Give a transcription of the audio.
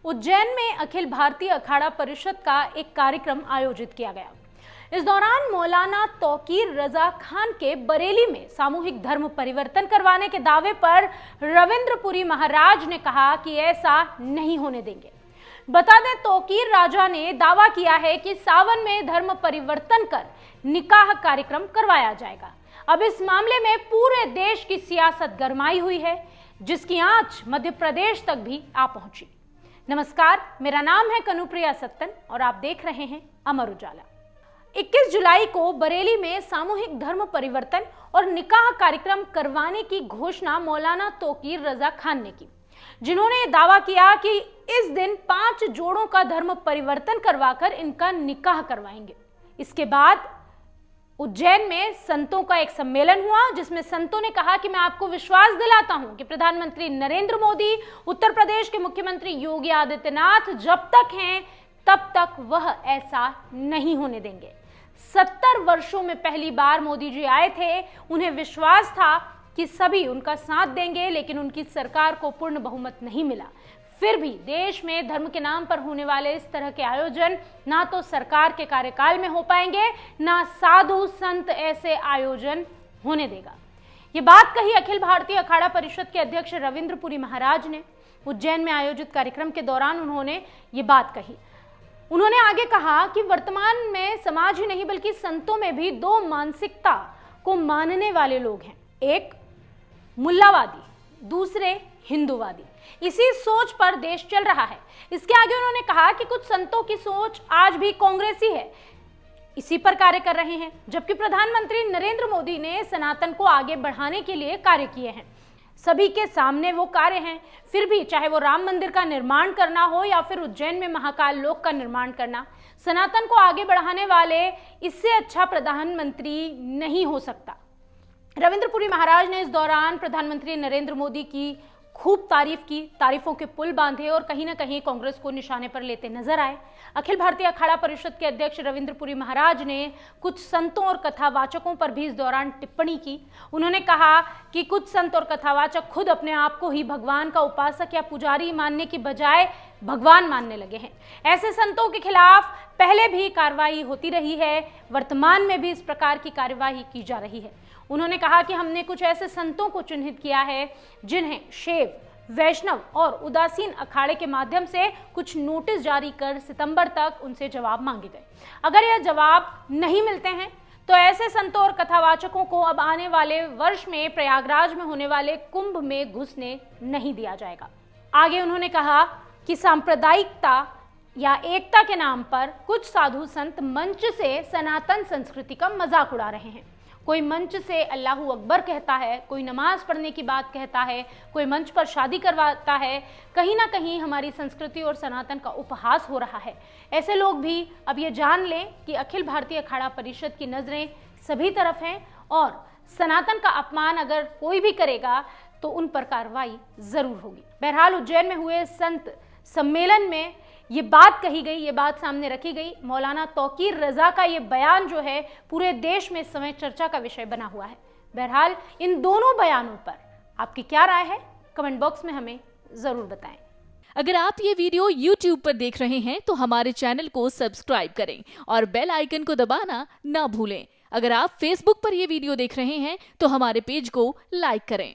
उज्जैन में अखिल भारतीय अखाड़ा परिषद का एक कार्यक्रम आयोजित किया गया। इस दौरान मौलाना तौकीर रजा खान के बरेली में सामूहिक धर्म परिवर्तन करवाने के दावे पर रविंद्रपुरी महाराज ने कहा कि ऐसा नहीं होने देंगे। बता दें, तौकीर राजा ने दावा किया है कि सावन में धर्म परिवर्तन कर निकाह कार्यक्रम करवाया जाएगा। अब इस मामले में पूरे देश की सियासत गरमाई हुई है, जिसकी आंच मध्य प्रदेश तक भी आ पहुंची। नमस्कार, मेरा नाम है कनुप्रिया सत्तन और आप देख रहे हैं अमर उजाला। 21 जुलाई को बरेली में सामूहिक धर्म परिवर्तन और निकाह कार्यक्रम करवाने की घोषणा मौलाना तौकीर रजा खान ने की, जिन्होंने दावा किया कि इस दिन 5 जोड़ों का धर्म परिवर्तन करवाकर इनका निकाह करवाएंगे। इसके बाद उज्जैन में संतों का एक सम्मेलन हुआ, जिसमें संतों ने कहा कि मैं आपको विश्वास दिलाता हूं कि प्रधानमंत्री नरेंद्र मोदी, उत्तर प्रदेश के मुख्यमंत्री योगी आदित्यनाथ जब तक हैं तब तक वह ऐसा नहीं होने देंगे। 70 वर्षों में पहली बार मोदी जी आए थे। उन्हें विश्वास था कि सभी उनका साथ देंगे, लेकिन उनकी सरकार को पूर्ण बहुमत नहीं मिला। फिर भी देश में धर्म के नाम पर होने वाले इस तरह के आयोजन ना तो सरकार के कार्यकाल में हो पाएंगे, ना साधु संत ऐसे आयोजन होने देगा। ये बात कही अखिल भारतीय अखाड़ा परिषद के अध्यक्ष रविंद्रपुरी महाराज ने। उज्जैन में आयोजित कार्यक्रम के दौरान उन्होंने ये बात कही। उन्होंने आगे कहा कि वर्तमान में समाज ही नहीं बल्कि संतों में भी 2 मानसिकता को मानने वाले लोग हैं, एक मुल्लावादी, दूसरे हिंदूवादी। इसी सोच पर देश चल रहा है। इसके आगे उन्होंने कहा कि कुछ संतों की सोच आज भी कांग्रेसी है, इसी पर कार्य कर रहे हैं, जबकि प्रधानमंत्री नरेंद्र मोदी ने सनातन को आगे बढ़ाने के लिए कार्य किए हैं। सभी के सामने वो कार्य हैं। फिर भी चाहे वो राम मंदिर का निर्माण करना हो या फिर उज्जैन में महाकाल लोक का निर्माण करना, सनातन को आगे बढ़ाने वाले इससे अच्छा प्रधानमंत्री नहीं हो सकता। रविंद्रपुरी महाराज ने इस दौरान प्रधानमंत्री नरेंद्र मोदी की खूब तारीफ की, तारीफों के पुल बांधे और कहीं ना कहीं कांग्रेस को निशाने पर लेते नजर आए। अखिल भारतीय अखाड़ा परिषद के अध्यक्ष रविंद्रपुरी महाराज ने कुछ संतों और कथावाचकों पर भी इस दौरान टिप्पणी की। उन्होंने कहा कि कुछ संत और कथावाचक खुद अपने आप को ही भगवान का उपासक या पुजारी मानने की बजाय भगवान मानने लगे हैं। ऐसे संतों के खिलाफ पहले भी कार्रवाई होती रही है, वर्तमान में भी इस प्रकार की कार्यवाही की जा रही है। उन्होंने कहा कि हमने कुछ ऐसे संतों को चिन्हित किया है जिन्हें शैव, वैष्णव और उदासीन अखाड़े के माध्यम से कुछ नोटिस जारी कर सितंबर तक उनसे जवाब मांगे गए। अगर यह जवाब नहीं मिलते हैं तो ऐसे संतों और कथावाचकों को अब आने वाले वर्ष में प्रयागराज में होने वाले कुंभ में घुसने नहीं दिया जाएगा। आगे उन्होंने कहा कि सांप्रदायिकता या एकता के नाम पर कुछ साधु संत मंच से सनातन संस्कृति का मजाक उड़ा रहे हैं। कोई मंच से अल्लाहू अकबर कहता है, कोई नमाज पढ़ने की बात कहता है, कोई मंच पर शादी करवाता है। कहीं ना कहीं हमारी संस्कृति और सनातन का उपहास हो रहा है। ऐसे लोग भी अब ये जान लें कि अखिल भारतीय अखाड़ा परिषद की नज़रें सभी तरफ हैं और सनातन का अपमान अगर कोई भी करेगा तो उन पर कार्रवाई जरूर होगी। बहरहाल उज्जैन में हुए संत सम्मेलन में ये बात कही गई, ये बात सामने रखी गई। मौलाना तौकीर रजा का ये बयान जो है पूरे देश में इस समय चर्चा का विषय बना हुआ है। बहरहाल इन दोनों बयानों पर आपकी क्या राय है, कमेंट बॉक्स में हमें जरूर बताएं। अगर आप ये वीडियो YouTube पर देख रहे हैं तो हमारे चैनल को सब्सक्राइब करें और बेल आइकन को दबाना ना भूलें। अगर आप Facebook पर ये वीडियो देख रहे हैं तो हमारे पेज को लाइक करें।